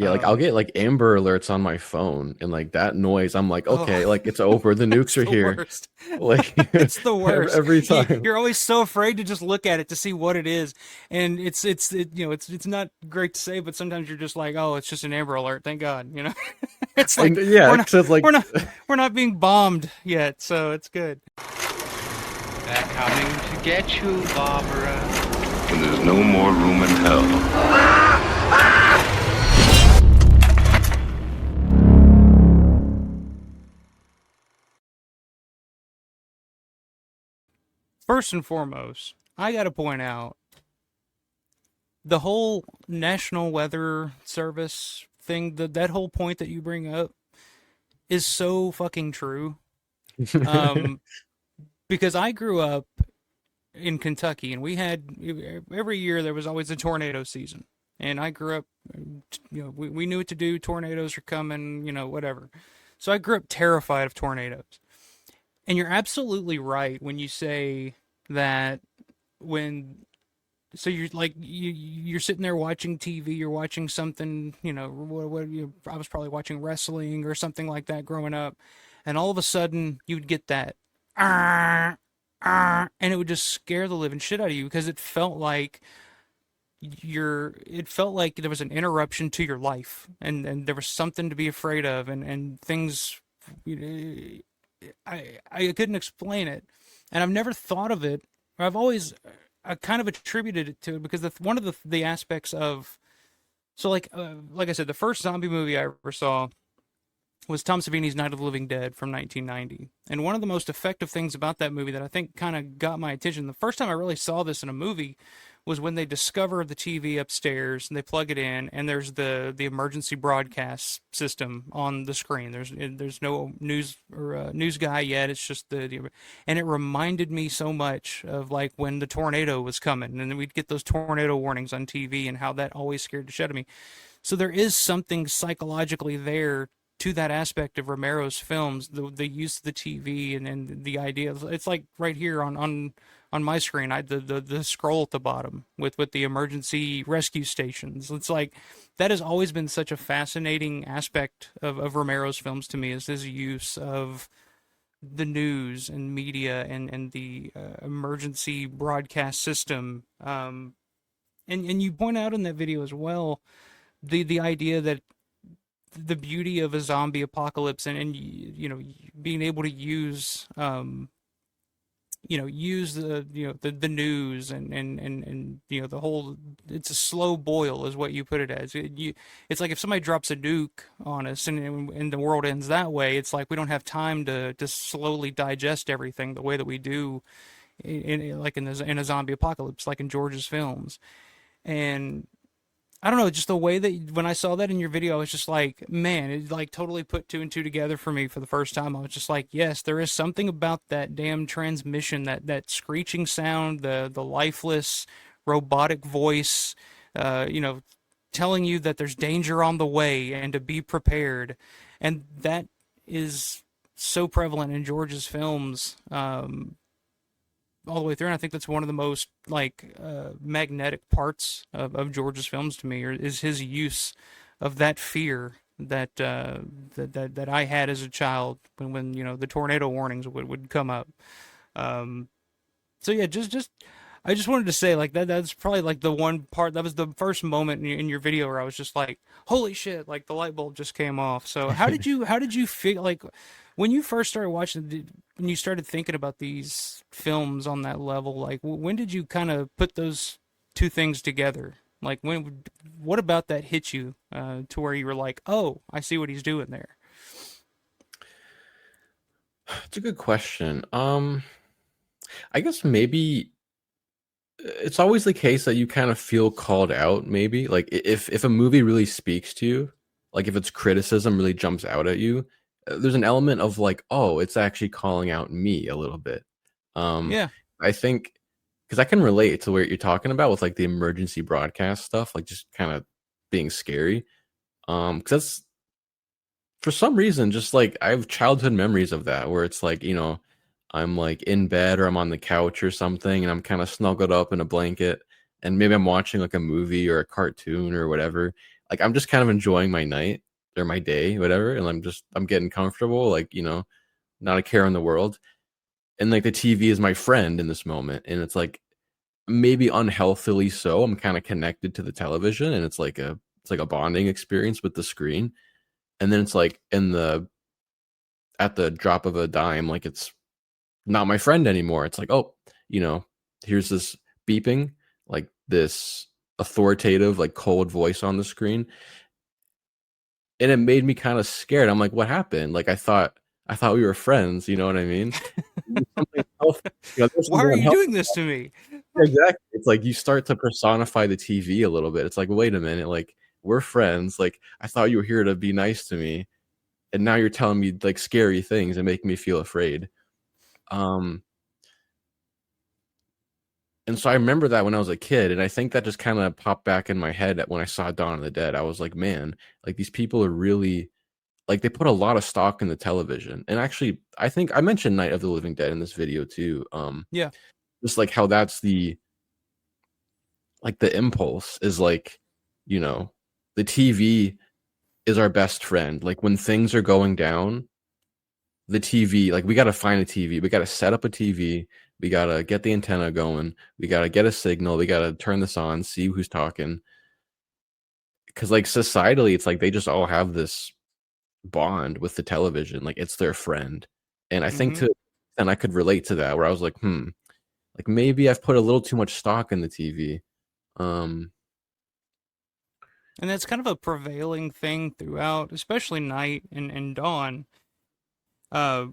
Yeah, like I'll get like Amber Alerts on my phone, and like that noise, I'm like, Oh, okay, like it's over. The it's nukes are the here. worst. Like It's the worst. every time. You're always so afraid to just look at it to see what it is, and it's not great to say, but sometimes you're just like, oh, it's just an Amber Alert. Thank God, you know. It's And like yeah, we're not because like we're not we're not being bombed yet, so it's good. They're coming to get you, Barbara. When there's no more room in hell. First and foremost, I got to point out the whole National Weather Service thing. That whole point that you bring up is so fucking true. Um, because I grew up in Kentucky, and we had every year there was always a tornado season. And I grew up, we knew what to do. Tornadoes are coming, whatever. So I grew up terrified of tornadoes. And you're absolutely right when you say that when so you're like you're sitting there watching TV, you're watching something, I was probably watching wrestling or something like that growing up, and all of a sudden you'd get that and it would just scare the living shit out of you because it felt like there was an interruption to your life, and there was something to be afraid of, and things I couldn't explain it, and I've never thought of it. I've always I kind of attributed it to it because one of the aspects of like I said, the first zombie movie I ever saw was Tom Savini's Night of the Living Dead from 1990. And one of the most effective things about that movie that I think kind of got my attention, the first time I really saw this in a movie, was when they discover the TV upstairs and they plug it in, and there's the emergency broadcast system on the screen. There's no news or news guy yet. It's just and it reminded me so much of like when the tornado was coming, and then we'd get those tornado warnings on TV, and how that always scared the shit out of me. So there is something psychologically there to that aspect of Romero's films, the use of the TV, and the idea. It's like right here on my screen, the scroll at the bottom with the emergency rescue stations. It's like that has always been such a fascinating aspect of Romero's films to me, is his use of the news and media and the emergency broadcast system. And you point out in that video as well the idea that the beauty of a zombie apocalypse, and being able to use use the news, and the whole, it's a slow boil is what you put it as. It's like if somebody drops a nuke on us, and the world ends that way, it's like we don't have time to slowly digest everything the way that we do in a zombie apocalypse, like in George's films. And I don't know, just the way that when I saw that in your video, I was just like, man, it like totally put two and two together for me for the first time. I was just like, yes, there is something about that damn transmission, that screeching sound, the lifeless robotic voice, telling you that there's danger on the way and to be prepared. And that is so prevalent in George's films. All the way through, and I think that's one of the most magnetic parts of George's films to me, is his use of that fear that I had as a child when the tornado warnings would come up. So yeah, just I just wanted to say like that's probably like the one part that was the first moment in your video where I was just like, holy shit, like the light bulb just came off. So how did you feel like when you first started watching, when you started thinking about these films on that level, like when did you kind of put those two things together? Like what about that hit you to where you were like, oh, I see what he's doing there? It's a good question. I guess maybe it's always the case that you kind of feel called out, maybe. Like if a movie really speaks to you, like if its criticism really jumps out at you, there's an element of like, oh, it's actually calling out me a little bit. Um, Yeah. I think because I can relate to what you're talking about with like the emergency broadcast stuff, like just kind of being scary. Because that's for some reason just like I have childhood memories of that where it's like, I'm like in bed or I'm on the couch or something and I'm kind of snuggled up in a blanket and maybe I'm watching like a movie or a cartoon or whatever. like I'm just kind of enjoying my night or my day, whatever, and I'm getting comfortable, like, not a care in the world. And like the TV is my friend in this moment, and it's like maybe unhealthily so. I'm kind of connected to the television, and it's like a bonding experience with the screen. And then it's like in the at the drop of a dime, like it's not my friend anymore. It's like, oh, here's this beeping, like this authoritative, like cold voice on the screen. And it made me kind of scared. I'm like, what happened? Like I thought we were friends, you know what I mean? Something else, there's Why are something you unhealthy. doing this to me? Exactly. It's like you start to personify the TV a little bit. It's like, wait a minute, like we're friends. Like I thought you were here to be nice to me, and now you're telling me like scary things and making me feel afraid. Um, and so I remember that when I was a kid, and I think that just kind of popped back in my head when I saw Dawn of the Dead. I was like, man, like these people are really like they put a lot of stock in the television. And actually, I think I mentioned Night of the Living Dead in this video too. Yeah. Just like how that's the impulse is like, you know, the TV is our best friend. Like when things are going down, the TV, like we got to find a TV. We got to set up a TV. We got to get the antenna going. We got to get a signal. We got to turn this on, see who's talking. Cause like societally, it's like they just all have this bond with the television. Like it's their friend. And I think Hmm. and I could relate to that where I was like, like maybe I've put a little too much stock in the TV. Um, And that's kind of a prevailing thing throughout, especially night and dawn,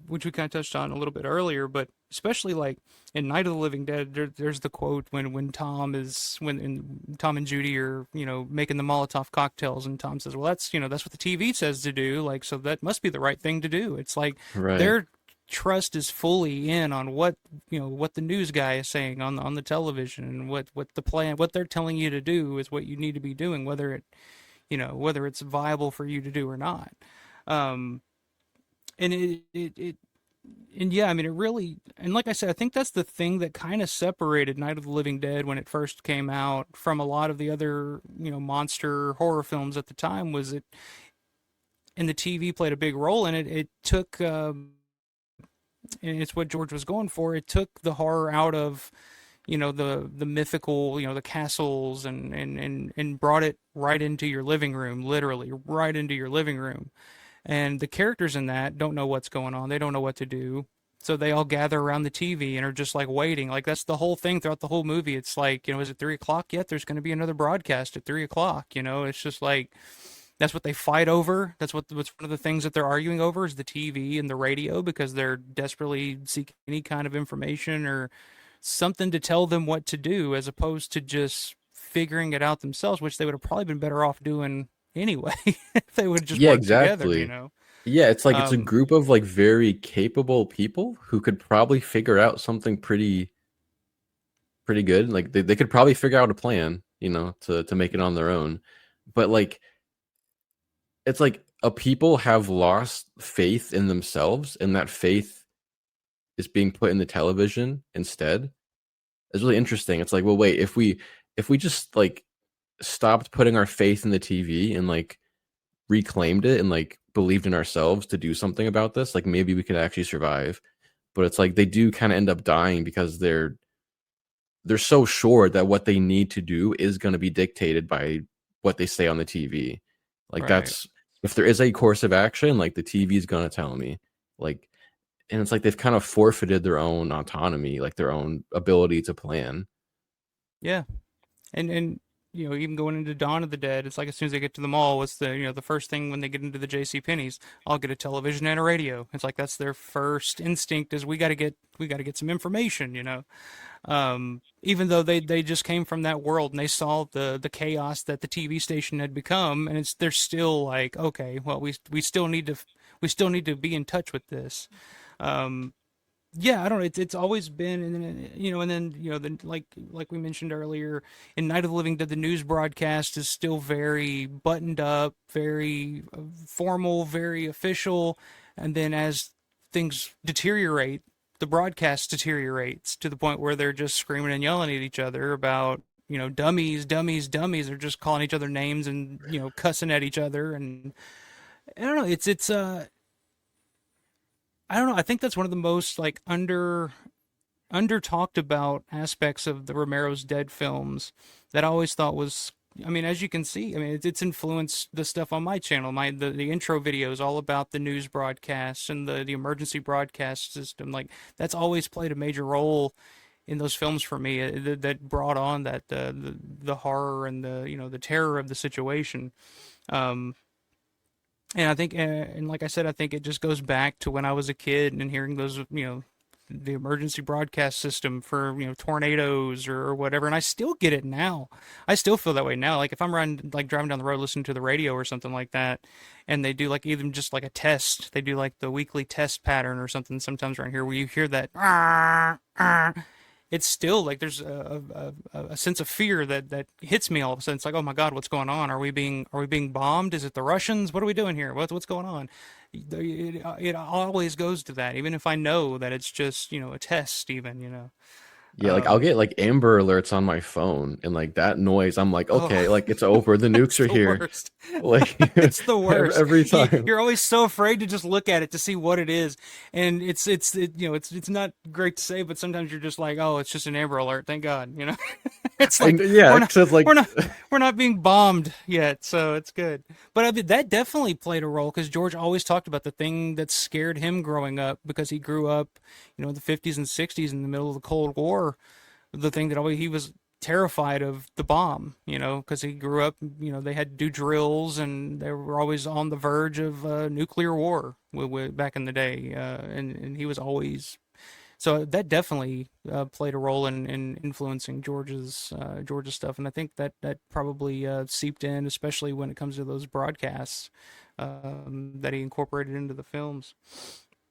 which we kind of touched on a little bit earlier, but especially like in Night of the Living Dead, there's the quote when Tom and Judy are making the Molotov cocktails, and Tom says, "Well, that's what the TV says to do, like so that must be the right thing to do." It's like right. their trust is fully in on what the news guy is saying on the television, and what the plan, what they're telling you to do is what you need to be doing, whether it's viable for you to do or not. Um, and it and yeah, I mean, it really, and like I said, I think that's the thing that kind of separated Night of the Living Dead when it first came out from a lot of the other, monster horror films at the time, was it, and the TV played a big role in it. It took, and it's what George was going for. It took the horror out of, the mythical, the castles, and brought it right into your living room, literally right into your living room. And the characters in that don't know what's going on. They don't know what to do. So they all gather around the TV and are just like waiting. Like that's the whole thing throughout the whole movie. It's like, is it 3 o'clock yet? There's going to be another broadcast at 3 o'clock. It's just like that's what they fight over. What's one of the things that they're arguing over is the TV and the radio, because they're desperately seeking any kind of information or something to tell them what to do, as opposed to just figuring it out themselves, which they would have probably been better off doing anyway if they would just Yeah, work together, exactly. Yeah, it's like it's a Um, group of like very capable people who could probably figure out something pretty good. Like they could probably figure out a plan, to make it on their own. But like it's like a people have lost faith in themselves, and that faith is being put in the television instead. It's really interesting. It's like, well, wait, if we just like stopped putting our faith in the TV and like reclaimed it and like believed in ourselves to do something about this, like maybe we could actually survive. But it's like they do kind of end up dying because they're so sure that what they need to do is going to be dictated by what they say on the TV. Like right. that's if there is a course of action, like the TV is going to tell me. Like, and it's like they've kind of forfeited their own autonomy, like their own ability to plan. Yeah. And even going into Dawn of the Dead, it's like as soon as they get to the mall, what's the first thing when they get into the J.C. Penney's? I'll get a television and a radio. It's like that's their first instinct, is we got to get some information. Even though they just came from that world and they saw the chaos that the TV station had become, and they're still like, okay, well, we still need to be in touch with this. Um, yeah, I don't know. It's always been, and then then like we mentioned earlier, in Night of the Living Dead, the news broadcast is still very buttoned up, very formal, very official, and then as things deteriorate, the broadcast deteriorates to the point where they're just screaming and yelling at each other about dummies, dummies, dummies. They're just calling each other names and cussing at each other, and I don't know. It's I don't know. I think that's one of the most like under talked about aspects of the Romero's Dead films that I always thought was. I mean, as you can see, I mean, it's influenced the stuff on my channel. The intro videos all about the news broadcasts and the emergency broadcast system. Like that's always played a major role in those films for me. That brought on that the horror and the terror of the situation. Um, and I think, and like I said, I think it just goes back to when I was a kid and hearing those, the emergency broadcast system for, tornadoes or whatever. And I still get it now. I still feel that way now. Like if I'm like driving down the road, listening to the radio or something like that, and they do like even just like a test, they do like the weekly test pattern or something sometimes around here where you hear that, it's still like there's a sense of fear that hits me all of a sudden. It's like, oh my God, what's going on? Are we being bombed? Is it the Russians? What are we doing here? What's going on? It always goes to that, even if I know that it's just a test. Even. Yeah, like I'll get like Amber Alerts on my phone, and like that noise, I'm like, Oh, okay, like it's over. The nukes it's are the here. worst. Like It's the worst. every time. You're always so afraid to just look at it to see what it is, and it's not great to say, but sometimes you're just like, oh, it's just an Amber Alert. Thank God. It's like Yeah, we're not except like we're not being bombed yet, so it's good. But I mean, that definitely played a role because George always talked about the thing that scared him growing up because he grew up, in the 50s and 60s in the middle of the Cold War. The thing that always he was terrified of the bomb, because he grew up, they had to do drills and they were always on the verge of nuclear war back in the day, and he was always so that definitely played a role in influencing George's stuff, and I think that probably seeped in, especially when it comes to those broadcasts that he incorporated into the films.